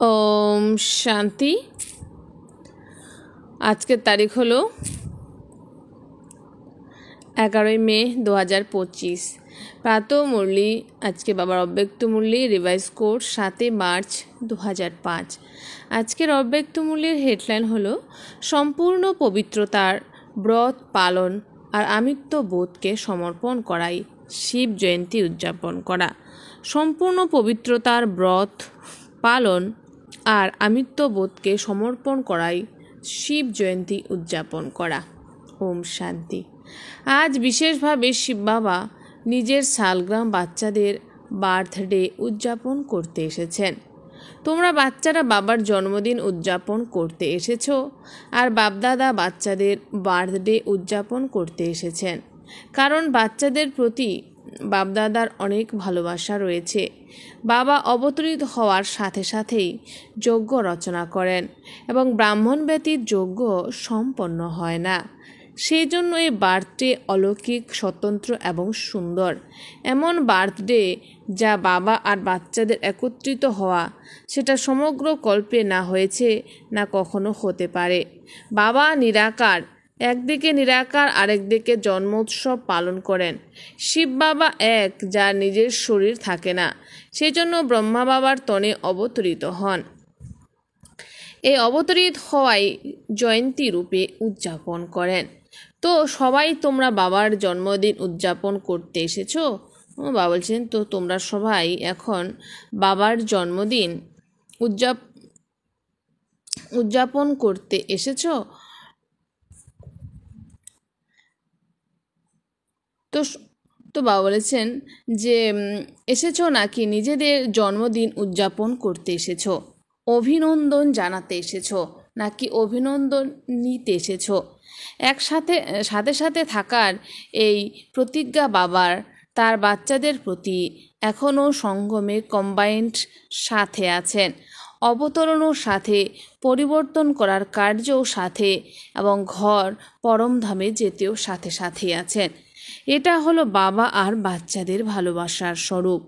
ওম শান্তি। আজকের তারিখ হলো 11 মে 2025। প্রাত মুরলি আজকে বাবার অব্যক্ত মুরলি রিভাইজ কোর্স 7 মার্চ 2005। আজকের অব্যক্ত মুরলির হেডলাইন হলো সম্পূর্ণ পবিত্রতার ব্রত পালন আর আমিত্ব বোধকে সমর্পণ করাই শিব জয়ন্তী উদযাপন করা। সম্পূর্ণ পবিত্রতার ব্রত পালন আর আমিত্ব বোধকে সমর্পণ করাই শিব জয়ন্তী উদযাপন করা। ওম শান্তি। আজ বিশেষভাবে শিব বাবা নিজের শালগ্রাম বাচ্চাদের বার্থডে উদযাপন করতে এসেছেন। তোমরা বাচ্চারা বাবার জন্মদিন উদযাপন করতে এসেছো আর বাপদাদা বাচ্চাদের বার্থডে উদযাপন করতে এসেছেন, কারণ বাচ্চাদের প্রতি বাপদাদার অনেক ভালোবাসা রয়েছে। বাবা অবতরিত হওয়ার সাথে সাথেই যজ্ঞ রচনা করেন এবং ব্রাহ্মণ ব্যতীত যজ্ঞ সম্পন্ন হয় না। সেই জন্য এই বার্থডে অলৌকিক, স্বতন্ত্র এবং সুন্দর। এমন বার্থডে যা বাবা আর বাচ্চাদের একত্রিত হওয়া, সেটা সমগ্র কল্পে না হয়েছে না কখনো হতে পারে। বাবা নিরাকার, একদিকে নিরাকার আরেকদিকে জন্মোৎসব পালন করেন। শিব বাবা এক, যার নিজের শরীর থাকে না, সেই জন্য ব্রহ্মা বাবার তনে অবতরিত হন। এই অবতরিত হওয়াই জয়ন্তী রূপে উদযাপন করেন। তো সবাই তোমরা বাবার জন্মদিন উদযাপন করতে এসেছো। বাবা বলছেন, তো তোমরা সবাই এখন বাবার জন্মদিন উদযাপন করতে এসেছো। তো বাবা বলেছেন যে এসেছো নাকি নিজেদের জন্মদিন উদযাপন করতে এসেছো, অভিনন্দন জানাতে এসেছো নাকি অভিনন্দন নিতে এসেছো। একসাথে সাথে সাথে থাকার এই প্রতিজ্ঞা বাবার তার বাচ্চাদের প্রতি এখনও সঙ্গমে কম্বাইন্ড সাথে আছেন, অবতরণও সাথে, পরিবর্তন করার কার্যও সাথে এবং ঘর পরমধামে যেতেও সাথে সাথে আছেন। এটা হলো বাবা আর বাচ্চাদের ভালোবাসার স্বরূপ।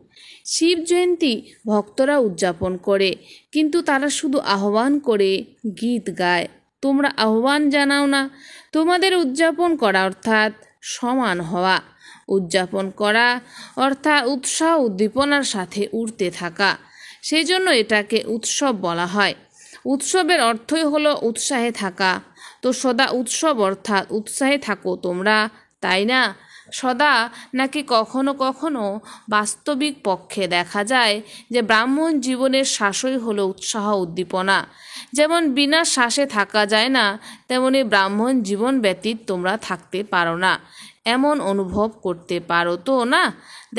শিব জয়ন্তী ভক্তরা উদযাপন করে, কিন্তু তারা শুধু আহ্বান করে, গীত গায়। তোমরা আহ্বান জানাও না। তোমাদের উদযাপন করা অর্থাৎ সমান হওয়া, উদযাপন করা অর্থাৎ উৎসাহ উদ্দীপনার সাথে উঠতে থাকা। সেই জন্য এটাকে উৎসব বলা হয়। উৎসবের অর্থই হলো উৎসাহে থাকা। তো সদা উৎসব অর্থাৎ উৎসাহে থাকো তোমরা, তাই না? সদা নাকি কখনো কখনো বাস্তবিক পক্ষে দেখা যায় যে ব্রাহ্মণ জীবনের শ্বাসই হলো উৎসাহ উদ্দীপনা। যেমন বিনা শ্বাসে থাকা যায় না, তেমনি ব্রাহ্মণ জীবন ব্যতীত তোমরা থাকতে পারো না। এমন অনুভব করতে পারো তো না?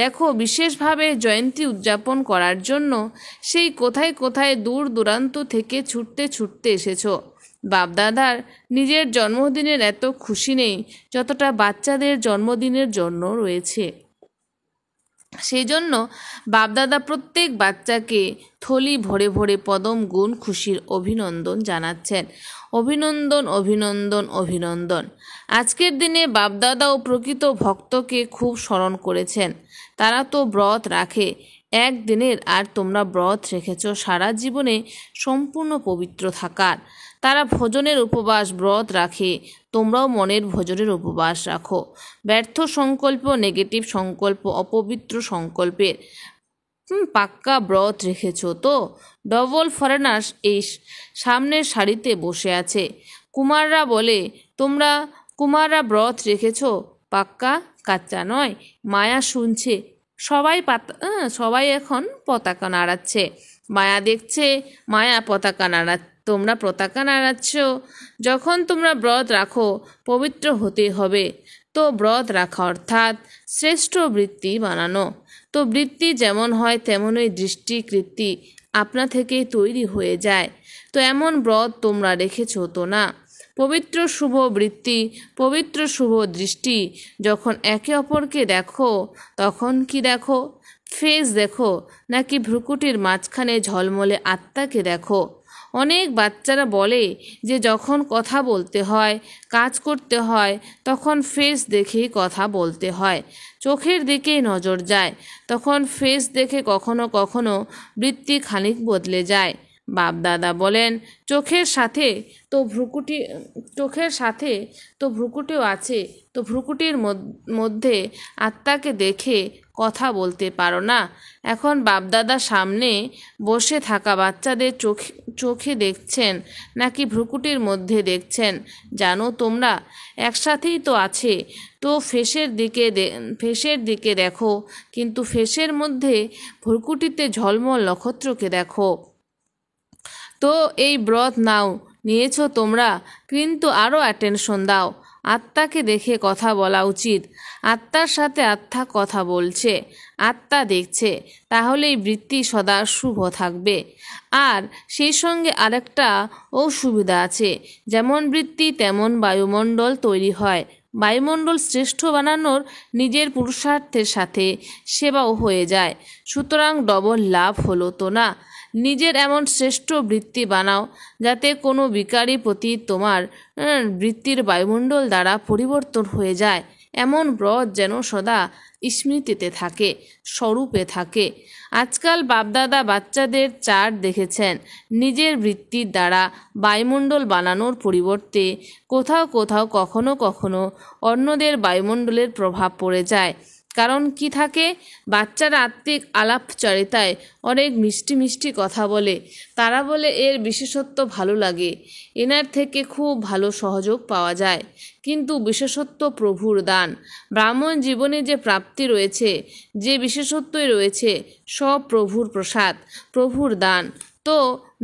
দেখো, বিশেষভাবে জয়ন্তী উদযাপন করার জন্য সেই কোথায় কোথায় দূর দূরান্ত থেকে ছুটতে ছুটতে এসেছো। বাপদাদার নিজের জন্মদিনের এত খুশি নেই যতটা বাচ্চাদের জন্মদিনের জন্য রয়েছে। সেই জন্য বাপদাদা প্রত্যেক বাচ্চাকে থলি ভরে ভরে পদম গুণ খুশির অভিনন্দন জানাচ্ছেন। অভিনন্দন, অভিনন্দন, অভিনন্দন। আজকের দিনে বাপদাদাও প্রকৃত ভক্তকে খুব স্মরণ করেছেন। তারা তো ব্রত রাখে একদিনের, আর তোমরা ব্রত রেখেছ সারা জীবনে সম্পূর্ণ পবিত্র থাকার। তারা ভোজনের উপবাস ব্রত রাখে, তোমরাও মনের ভোজনের উপবাস রাখো। ব্যর্থ সংকল্প, নেগেটিভ সংকল্প, অপবিত্র সংকল্পের পাক্কা ব্রত রেখেছ তো? ডবল ফরেনার্স এই সামনের সারিতে বসে আছে। কুমাররা বলে, কুমাররা ব্রত রেখেছ পাক্কা, কাচ্চা নয়। মায়া শুনছে, সবাই এখন পতাকা নাড়াচ্ছে। মায়া দেখছে, মায়া পতাকা নাড়াচ্ছে, তোমরা পতাকা নাড়াচ্ছ। যখন তোমরা ব্রত রাখো পবিত্র হতে হবে। তো ব্রত রাখা অর্থাৎ শ্রেষ্ঠ বৃত্তি বানানো। তো বৃত্তি যেমন হয় তেমনই দৃষ্টি কৃত্তি আপনা থেকেই তৈরি হয়ে যায়। তো এমন ব্রত তোমরা রেখেছ তো না? পবিত্র শুভ বৃত্তি, পবিত্র শুভ দৃষ্টি যখন একে অপরকে দেখো, তখন কি দেখো? ফেস দেখো নাকি ভ্রুকুটির মাঝখানে ঝলমলে আত্মাকে দেখো? অনেক বাচ্চারা বলে যে যখন কথা বলতে হয়, কাজ করতে হয়, তখন ফেস দেখেই কথা বলতে হয়, চোখের দিকেই নজর যায়। তখন ফেস দেখে কখনো কখনো বৃত্তি খানিক বদলে যায়। বাপদাদা বলেন, চোখের সাথে তো ভ্রুকুটিও আছে, তো ভ্রুকুটির মধ্যে আত্মাকে দেখে কথা বলতে পারো না? এখন বাপদাদা সামনে বসে থাকা বাচ্চাদের চোখে দেখছেন নাকি ভ্রুকুটির মধ্যে দেখছেন? জানো তোমরা, একসাথেই তো আছে। তো ফেসের দিকে দেখো, কিন্তু ফেসের মধ্যে ভ্রুকুটিতে ঝলমল নক্ষত্রকে দেখো। তো এই ব্রত নাও, নিয়েছো তোমরা, কিন্তু আরও অ্যাটেনশন দাও। আত্মাকে দেখে কথা বলা উচিত। আত্মার সাথে আত্মা কথা বলছে, আত্মা দেখছে, তাহলেই বৃত্তি সদা শুভ থাকবে। আর সেই সঙ্গে আরেকটা সুবিধা আছে, যেমন বৃত্তি তেমন বায়ুমণ্ডল তৈরি হয়। বায়ুমণ্ডল শ্রেষ্ঠ বানানোর নিজের পুরুষার্থের সাথে সেবাও হয়ে যায়। সুতরাং ডবল লাভ হলো তো না? নিজের এমন শ্রেষ্ঠ বৃত্তি বানাও যাতে কোনো বিকারী প্রতি তোমার বৃত্তির বায়ুমণ্ডল দ্বারা পরিবর্তন হয়ে যায়। এমন ব্রত যেন সদা স্মৃতিতে থাকে, স্বরূপে থাকে। আজকাল বাপদাদা বাচ্চাদের চার্ট দেখেছেন, নিজের বৃত্তির দ্বারা বায়ুমণ্ডল বানানোর পরিবর্তে কোথাও কোথাও কখনো কখনো অন্যদের বায়ুমণ্ডলের প্রভাব পড়ে যায়। কারণ কি থাকে? বাচ্চারা আত্মিক আলাপচারিতায় অনেক মিষ্টি মিষ্টি কথা বলে। তারা বলে এর বিশেষত্ব ভালো লাগে, এনার থেকে খুব ভালো সহযোগ পাওয়া যায়। কিন্তু বিশেষত্ব প্রভুর দান। ব্রাহ্মণ জীবনে যে প্রাপ্তি রয়েছে, যে বিশেষত্বই রয়েছে, সব প্রভুর প্রসাদ, প্রভুর দান। তো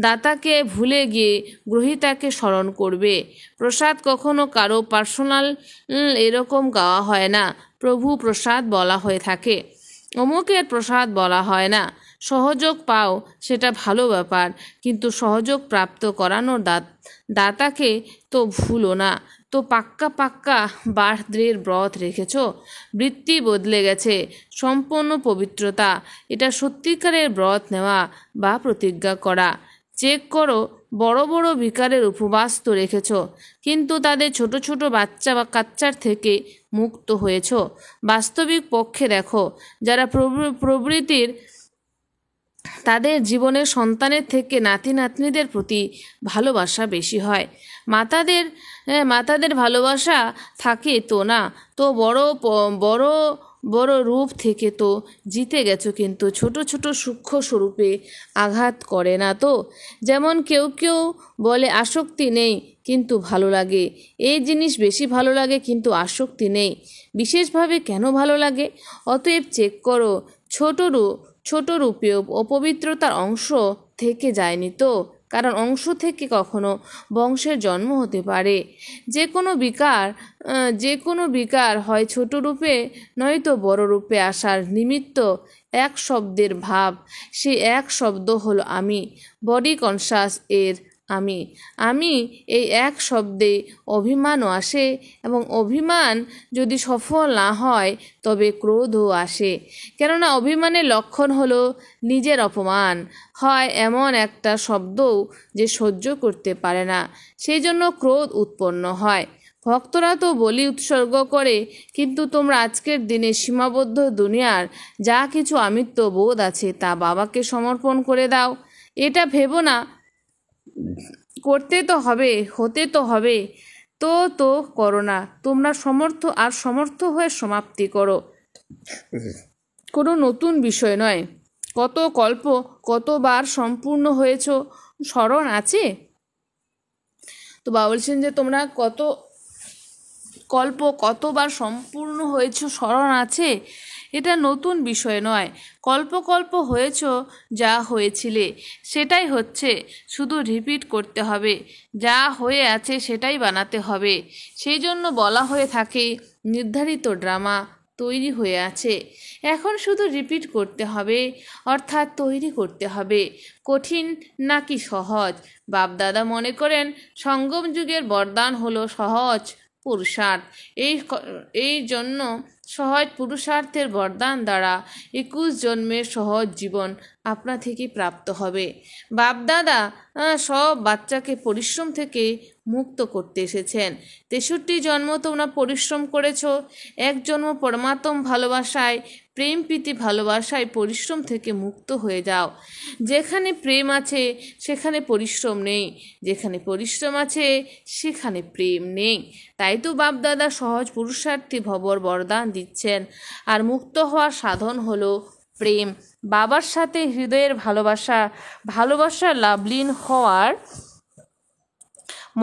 দাতাকে ভুলে গিয়ে গ্রহীতাকে স্মরণ করবে। প্রসাদ কখনো কারো পার্সোনাল এরকম গাওয়া হয় না। প্রভু প্রসাদ বলা হয়ে থাকে, অমুকের প্রসাদ বলা হয় না। সহযোগ পাও সেটা ভালো ব্যাপার, কিন্তু সহযোগ প্রাপ্ত করানোর দাতাকে তো ভুলো না। তো পাক্কা বার্থডের ব্রত রেখেছ, বৃত্তি বদলে গেছে, সম্পূর্ণ পবিত্রতা। এটা সত্যিকারের ব্রত নেওয়া বা প্রতিজ্ঞা করা। চেক করো, বড় বড় বিকারের উপবাস তো রেখেছ, কিন্তু তাদের ছোট ছোট বাচ্চা বা কাচ্চার থেকে মুক্ত হয়েছ। বাস্তবিক পক্ষে দেখো, যারা প্রবৃত্তির, তাদের জীবনের সন্তানের থেকে নাতি নাতনিদের প্রতি ভালোবাসা বেশি হয়। মাতাদের ভালোবাসা থাকে তো না? তো বড় রূপ থেকে তো জিতে গেছো, কিন্তু ছোট ছোট সূক্ষ্ম স্বরূপে আঘাত করে না তো? যেমন কেউ বলে আসক্তি নেই কিন্তু ভালো লাগে, এই জিনিস বেশি ভালো লাগে কিন্তু আসক্তি নেই। বিশেষভাবে কেন ভালো লাগে? অতএব চেক করো, ছোট রূপেও অপবিত্রতার অংশ থেকে যায়নি তো? কারণ অংশ থেকে কখনো বংশের জন্ম হতে পারে। যে কোনো বিকার হয় ছোট রূপে নয়তো বড় রূপে আসার নিমিত্ত এক শব্দের ভাব। সেই এক শব্দ হলো আমি, বডি কনসাস এর আমি। এই এক শব্দে অভিমানও আসে, এবং অভিমান যদি সফল না হয় তবে ক্রোধও আসে। কেননা অভিমানের লক্ষণ হলো নিজের অপমান হয় এমন একটা শব্দও যে সহ্য করতে পারে না, সেই জন্য ক্রোধ উৎপন্ন হয়। ভক্তরা তো বলি উৎসর্গ করে, কিন্তু তোমরা আজকের দিনে সীমাবদ্ধ দুনিয়ার যা কিছু আমিত্ব বোধ আছে তা বাবাকে সমর্পণ করে দাও। এটা ভেবো না করতে তো হবে, হতে তো হবে, তো করো না। তোমরা সমর্থ হয়ে সমাপ্তি করো। কোনো নতুন বিষয় নয়। কতবার সম্পূর্ণ হয়েছ স্মরণ আছে? তো বাবা বলছেন যে তোমরা কতবার সম্পূর্ণ হয়েছ স্মরণ আছে? এটা নতুন বিষয় নয়। কল্প হয়েছ, যা হয়েছিলে সেটাই হচ্ছে, শুধু রিপিট করতে হবে। যা হয়ে আছে সেটাই বানাতে হবে। সেই জন্য বলা হয়ে থাকে নির্ধারিত ড্রামা তৈরি হয়ে আছে, এখন শুধু রিপিট করতে হবে, অর্থাৎ তৈরি করতে হবে। কঠিন নাকি সহজ? বাপদাদা মনে করেন সঙ্গম যুগের বরদান হলো সহজ পুরুষার্থ। এই জন্য সহজ পুরুষার্থের বরদান দ্বারা 21 জন্মের সহজ জীবন আপনা থেকেই প্রাপ্ত হবে। বাপদাদা সব বাচ্চাকে পরিশ্রম থেকে মুক্ত করতে এসেছেন। 63 জন্ম তোমরা পরিশ্রম করেছ, এক জন্ম পরমাত্ম ভালোবাসায়, প্রেম প্রীতি ভালোবাসায় পরিশ্রম থেকে মুক্ত হয়ে যাও। যেখানে প্রেম আছে সেখানে পরিশ্রম নেই, যেখানে পরিশ্রম আছে সেখানে প্রেম নেই। তাই তো বাপদাদা সহজ পুরুষার্থী ভবর বরদান দিচ্ছেন। আর মুক্ত হওয়ার সাধন হলো প্রেম। বাবার সাথে হৃদয়ের ভালোবাসা লাভলীন হওয়ার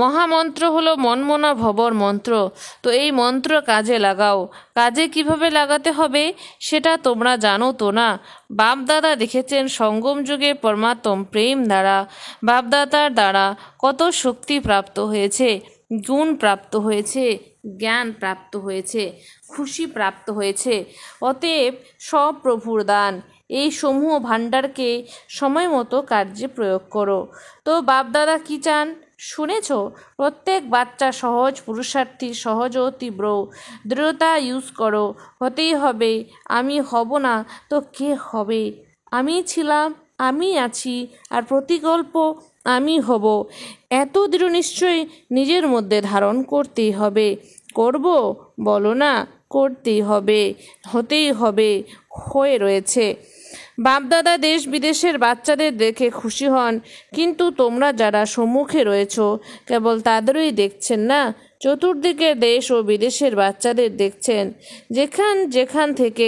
মহামন্ত্র হলো মনমনা ভবর মন্ত্র। তো এই মন্ত্র কাজে লাগাও। কাজে কিভাবে লাগাতে হবে সেটা তোমরা জানো তো না। বাপদাদা দেখেছেন সঙ্গম যুগে পরমাত্ম প্রেম দ্বারা বাপদাদার দ্বারা কত শক্তি প্রাপ্ত হয়েছে, গুণ প্রাপ্ত হয়েছে, জ্ঞান প্রাপ্ত হয়েছে, খুশি প্রাপ্ত হয়েছে। অতএব সব প্রভুর দান। এই সমূহ ভাণ্ডারকে সময় মতো কার্যে প্রয়োগ করো। তো বাপদাদা কি চান শুনেছ? প্রত্যেক বাচ্চা সহজ পুরুষার্থী, সহজ ও তীব্র দৃঢ়তা ইউজ করো। হতেই হবে। আমি হব না তো কে হবে? আমি ছিলাম, আমি আছি, আর প্রতিকল্প আমি হব। এত দৃঢ় নিশ্চয় নিজের মধ্যে ধারণ করতেই হবে। করব বলো না, করতেই হবে, হতেই হবে, হয়ে রয়েছে। বাপদাদা দেশ বিদেশের বাচ্চাদের দেখে খুশি হন, কিন্তু তোমরা যারা সম্মুখে রয়েছ কেবল তাদেরই দেখছেন না, চতুর্দিকে দেশ ও বিদেশের বাচ্চাদের দেখছেন। যেখান থেকে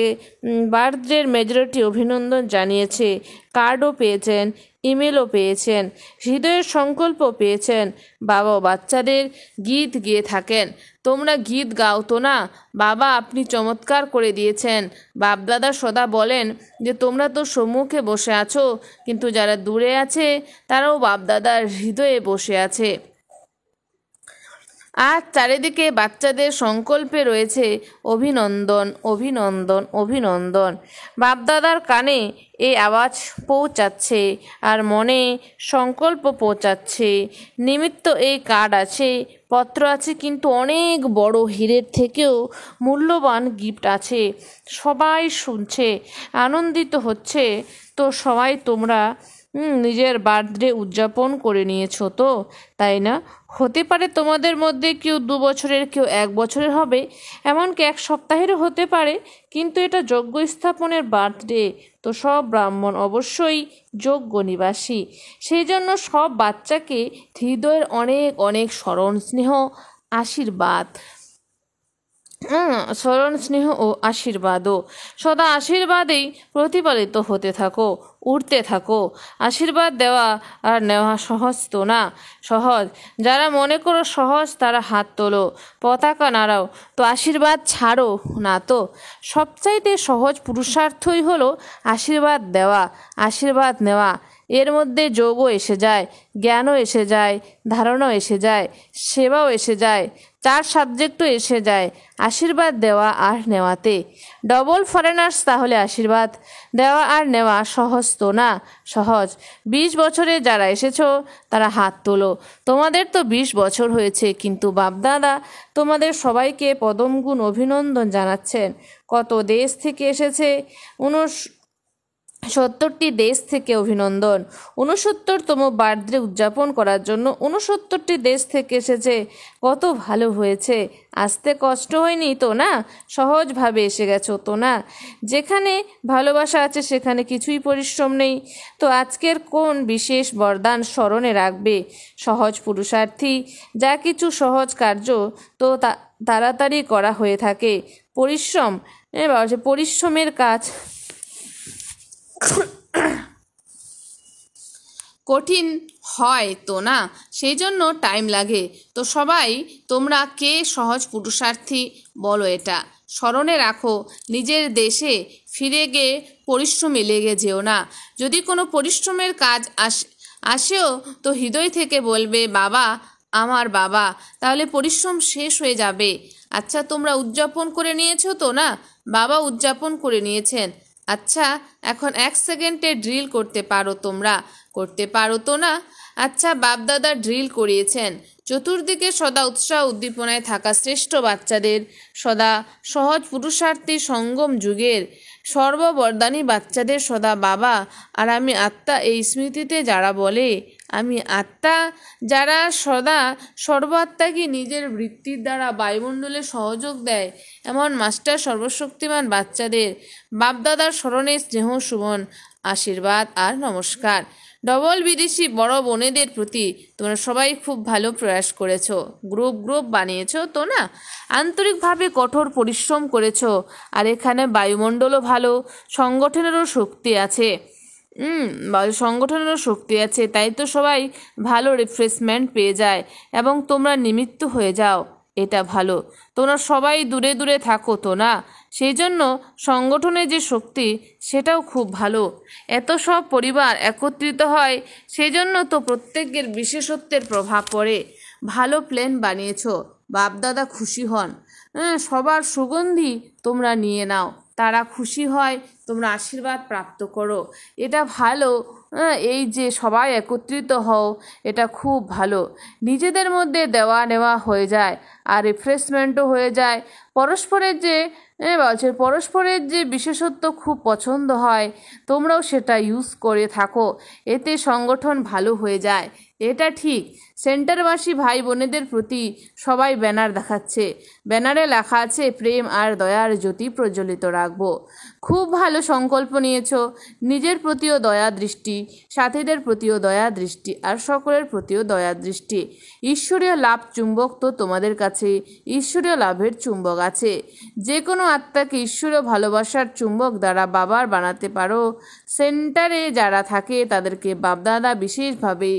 বার্থডের মেজরিটি অভিনন্দন জানিয়েছে, কার্ডও পেয়েছেন, ইমেলও পেয়েছেন, হৃদয়ের সংকল্প পেয়েছেন। বাবা বাচ্চাদের গীত গেয়ে থাকেন। তোমরা গীত গাও তো না? বাবা আপনি চমৎকার করে দিয়েছেন। বাপদাদা সদা বলেন যে তোমরা তো সম্মুখে বসে আছো, কিন্তু যারা দূরে আছে তারাও বাপদাদার হৃদয়ে বসে আছে। আর চারিদিকে বাচ্চাদের সংকল্পে রয়েছে অভিনন্দন, অভিনন্দন, অভিনন্দন। বাপদাদার কানে এই আওয়াজ পৌঁছাচ্ছে আর মনে সংকল্প পৌঁছাচ্ছে। নিমিত্ত এই কার্ড আছে, পত্র আছে, কিন্তু অনেক বড় হীরের থেকেও মূল্যবান গিফট আছে। সবাই শুনছে, আনন্দিত হচ্ছে। তো সবাই তোমরা নিজের বার্থডে উদযাপন করে নিয়েছো তো, তাই না? হতে পারে তোমাদের মধ্যে কেউ 2 বছরের, কেউ 1 বছরের হবে, এমনকি 1 সপ্তাহেরও হতে পারে, কিন্তু এটা যজ্ঞ স্থাপনের বার্থডে। তো সব ব্রাহ্মণ অবশ্যই যজ্ঞ নিবাসী। সেই জন্য সব বাচ্চাকে হৃদয়ের অনেক অনেক স্মরণ স্নেহ আশীর্বাদ, স্মরণ স্নেহ ও আশীর্বাদও সদা আশীর্বাদেই প্রতিপালিত হতে থাকো, উঠতে থাকো। আশীর্বাদ দেওয়া আর নেওয়া সহজ তো না? সহজ। যারা মনে করো সহজ তারা হাত তোলো, পতাকা নাড়াও। তো আশীর্বাদ ছাড়ো না তো। সবচাইতে সহজ পুরুষার্থই হলো আশীর্বাদ দেওয়া, আশীর্বাদ নেওয়া। এর মধ্যে যোগও এসে যায়, জ্ঞানও এসে যায়, ধারণাও এসে যায়, সেবাও এসে যায়, 4 সাবজেক্টও এসে যায় আশীর্বাদ দেওয়া আর নেওয়াতে। ডবল ফরেনার্স তাহলে আশীর্বাদ দেওয়া আর নেওয়া সহজ তো না? সহজ। 20 বছরে যারা এসেছো তারা হাত তোলো। তোমাদের তো 20 বছর হয়েছে, কিন্তু বাপদাদা তোমাদের সবাইকে পদমগুণ অভিনন্দন জানাচ্ছেন। কত দেশ থেকে এসেছে? 70টি দেশ থেকে অভিনন্দন। 69তম বার্থডে উদযাপন করার জন্য 69টি দেশ থেকে এসেছে। কত ভালো হয়েছে। আসতে কষ্ট হয়নি তো না? সহজভাবে এসে গেছো তো না? যেখানে ভালোবাসা আছে সেখানে কিছুই পরিশ্রম নেই। তো আজকের কোন বিশেষ বরদান স্মরণে রাখবে? সহজ পুরুষার্থী। যা কিছু সহজ কার্য তো তাড়াতাড়ি করা হয়ে থাকে। পরিশ্রমের কাজ কঠিন হয় তো না? সেই জন্য টাইম লাগে। তো সবাই তোমরা কে সহজ পুরুষার্থী বলো এটা স্মরণে রাখো। নিজের দেশে ফিরে গিয়ে পরিশ্রমে লেগে যেও না। যদি কোনো পরিশ্রমের কাজ আসেও তো হৃদয় থেকে বলবে বাবা আমার বাবা, তাহলে পরিশ্রম শেষ হয়ে যাবে। আচ্ছা তোমরা উদযাপন করে নিয়েছো তো না? বাবা উদযাপন করে নিয়েছেন। আচ্ছা এখন 1 সেকেন্ডে ড্রিল করতে পারো তোমরা? করতে পারো তো না? আচ্ছা, বাপদাদা ড্রিল করিয়েছেন চতুর্দিকে সদা উৎসাহ উদ্দীপনায় থাকা শ্রেষ্ঠ বাচ্চাদের, সদা সহজ পুরুষার্থী সঙ্গম যুগের সর্ববরদানী বাচ্চাদের সদা বাবা আর আমি আত্মা এই স্মৃতিতে যারা বলে আমি আত্মা, যারা সদা সর্বাত্মাকে নিজের বৃত্তির দ্বারা বায়ুমণ্ডলে সহযোগ দেয়, এমন মাস্টার সর্বশক্তিমান বাচ্চাদের বাপদাদার স্মরণে স্নেহ সুমন আশীর্বাদ আর নমস্কার। ডবল বিদেশি বড় বোনেদের প্রতি তোমরা সবাই খুব ভালো প্রয়াস করেছো, গ্রুপ বানিয়েছো তো না, আন্তরিকভাবে কঠোর পরিশ্রম করেছো, আর এখানে বায়ুমণ্ডলও ভালো, সংগঠনেরও শক্তি আছে। সংগঠনেরও শক্তি আছে, তাই তো সবাই ভালো রিফ্রেশমেন্ট পেয়ে যায় এবং তোমরা নিমিত্ত হয়ে যাও, এটা ভালো। তোমরা সবাই দূরে দূরে থাকো তো না, সেই জন্য সংগঠনের যে শক্তি সেটাও খুব ভালো। এত সব পরিবার একত্রিত হয়, সেই জন্য তো প্রত্যেকের বিশেষত্বের প্রভাব পড়ে। ভালো প্ল্যান বানিয়েছো, বাপদাদা খুশি হন। সবার সুগন্ধি তোমরা নিয়ে নাও, তারা খুশি হয়, তোমরা আশীর্বাদ প্রাপ্ত করো, এটা ভালো। এই যে সবাই একত্রিত হও, এটা খুব ভালো। নিজেদের মধ্যে দেওয়া নেওয়া হয়ে যায় আর রিফ্রেশমেন্টও হয়ে যায়। পরস্পরের যে বিশেষত্ব খুব পছন্দ হয়, তোমরাও সেটা ইউজ করে থাকো, এতে সংগঠন ভালো হয়ে যায়, এটা ঠিক। সেন্টারবাসী ভাই বোনেদের প্রতি সবাই ব্যানার দেখাচ্ছে, ব্যানারে লেখা আছে প্রেম আর দয়ার জ্যোতি প্রজ্বলিত রাখবো। খুব ভালো সংকল্প নিয়েছো, নিজের প্রতিও দয়া দৃষ্টি, সাথীদের প্রতিও দয়া দৃষ্টি আর সকলের প্রতিও দয়া দৃষ্টি। ঈশ্বরীয় লাভ চুম্বক তো তোমাদের কাছে, ঈশ্বরীয় লাভের চুম্বক আছে। যে কোনো আত্মাকে ঈশ্বরীয় ভালোবাসার চুম্বক দ্বারা বাবার বানাতে পারো। সেন্টারে যারা থাকে তাদেরকে বাপদাদা বিশেষভাবে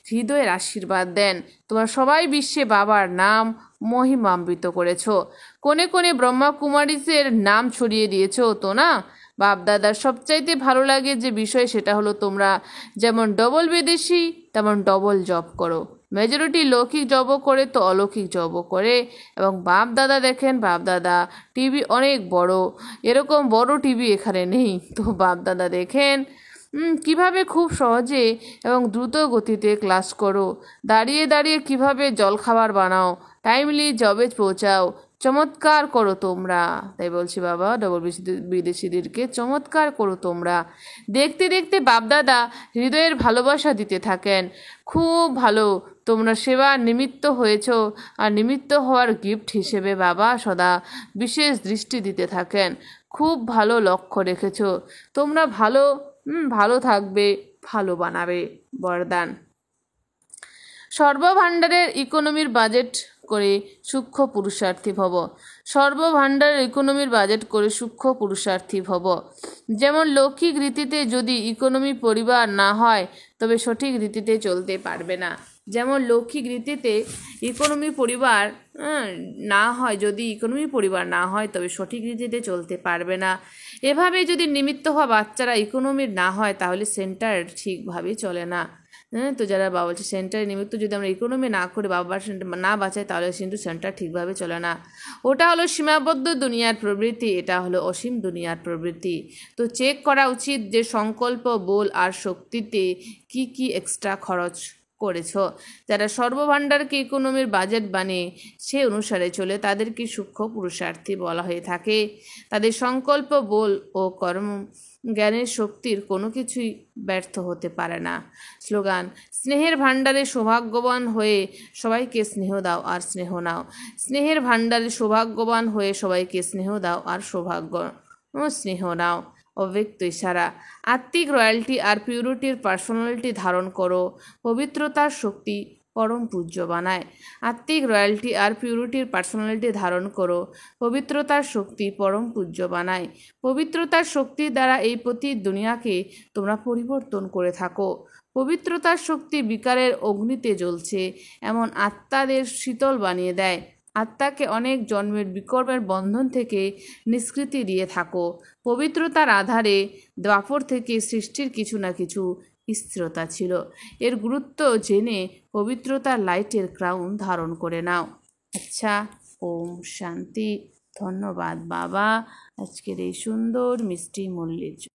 হৃদয়ের আশীর্বাদ দেন। তোমরা সবাই বিশ্বে বাবার নাম মহিমান্বিত করেছ, কোনে কোনে ব্রহ্মাকুমারীদের নাম ছড়িয়ে দিয়েছ তো না। বাপদাদার সবচাইতে ভালো লাগে যে বিষয় সেটা হলো তোমরা যেমন ডবল বিদেশি তেমন ডবল জব করো। মেজরিটি লৌকিক জবও করে তো অলৌকিক জবও করে, এবং বাপদাদা দেখেন বাপদাদা টিভি অনেক বড়, এরকম বড় টিভি এখানে নেই, তো বাপদাদা দেখেন কিভাবে খুব সহজে এবং দ্রুত গতিতে ক্লাস করো, দাঁড়িয়ে দাঁড়িয়ে কিভাবে জলখাবার বানাও, টাইমলি জবে পৌঁছাও, চমৎকার করো তোমরা। তাই বলছি বাবা, ডবল বিদেশিদেরকে চমৎকার করো তোমরা। দেখতে দেখতে বাপদাদা হৃদয়ের ভালোবাসা দিতে থাকেন, খুব ভালো। তোমরা সেবার নিমিত্ত হয়েছ, আর নিমিত্ত হওয়ার গিফট হিসেবে বাবা সদা বিশেষ দৃষ্টি দিতে থাকেন। খুব ভালো লক্ষ্য রেখেছ তোমরা, ভালো থাকবে, ভালো বানাবে। বরদান। সর্বভাণ্ডারের ইকোনমির বাজেট করে সূক্ষ্ম পুরুষার্থী ভব। সর্বভাণ্ডারের ইকোনমির বাজেট করে সূক্ষ্ম পুরুষার্থী ভব। যেমন লৌকিক রীতিতে যদি ইকোনমি পরিবার না হয় তবে সঠিক রীতিতে চলতে পারবে না। যেমন লৌকিক রীতিতে ইকোনমি পরিবার না হয়, যদি ইকোনমি পরিবার না হয় তবে সঠিক রীতিতে চলতে পারবে না। এভাবে যদি নিমিত্ত হওয়া বাচ্চারা ইকোনমির না হয় তাহলে সেন্টার ঠিকভাবে চলে না। তো যারা বাবা বলছে সেন্টারের নিমিত্ত যদি আমরা ইকোনমি না করে বাবার সেন্টার না বাঁচাই তাহলে কিন্তু সেন্টার ঠিকভাবে চলে না। ওটা হলো সীমাবদ্ধ দুনিয়ার প্রবৃত্তি, এটা হলো অসীম দুনিয়ার প্রবৃত্তি। তো চেক করা উচিত যে সংকল্প, বল আর শক্তিতে কি কি এক্সট্রা খরচ করেছ। যারা সর্বভাণ্ডারকে ইকোনমির বাজেট বানিয়ে সে অনুসারে চলে তাদেরকে সূক্ষ্ম পুরুষার্থী বলা হয়ে থাকে। তাদের সংকল্প, বল ও কর্ম জ্ঞানের শক্তির কোনো কিছুই ব্যর্থ হতে পারে না। স্লোগান: স্নেহের ভাণ্ডারে সৌভাগ্যবান হয়ে সবাইকে স্নেহ দাও আর স্নেহ নাও। স্নেহের ভাণ্ডারে সৌভাগ্যবান হয়ে সবাইকে স্নেহ দাও আর স্নেহ নাও। অব্যক্ত ইশারা: আত্মিক রয়্যালটি আর পিউরিটির পার্সোনালিটি ধারণ করো, পবিত্রতার শক্তি পরম পূজ্য বানায়। আত্মিক রয়্যালটি আর পিউরিটির পার্সোনালিটি ধারণ করো, পবিত্রতার শক্তি পরম পূজ্য বানায়। পবিত্রতার শক্তির দ্বারা এই প্রতি দুনিয়াকে তোমরা পরিবর্তন করে থাকো। পবিত্রতার শক্তি বিকারের অগ্নিতে জ্বলছে এমন আত্মাদের শীতল বানিয়ে দেয়। আত্মাকে অনেক জন্মের বিকর্মের বন্ধন থেকে নিষ্কৃতি দিয়ে থাকো। পবিত্রতার আধারে দ্বাপর থেকে সৃষ্টির কিছু না কিছু স্থিরতা ছিল। এর গুরুত্ব জেনে পবিত্রতার লাইটের ক্রাউন ধারণ করে নাও। আচ্ছা, ওম শান্তি। ধন্যবাদ বাবা আজকের এই সুন্দর মিষ্টি মূল্যের জন্য।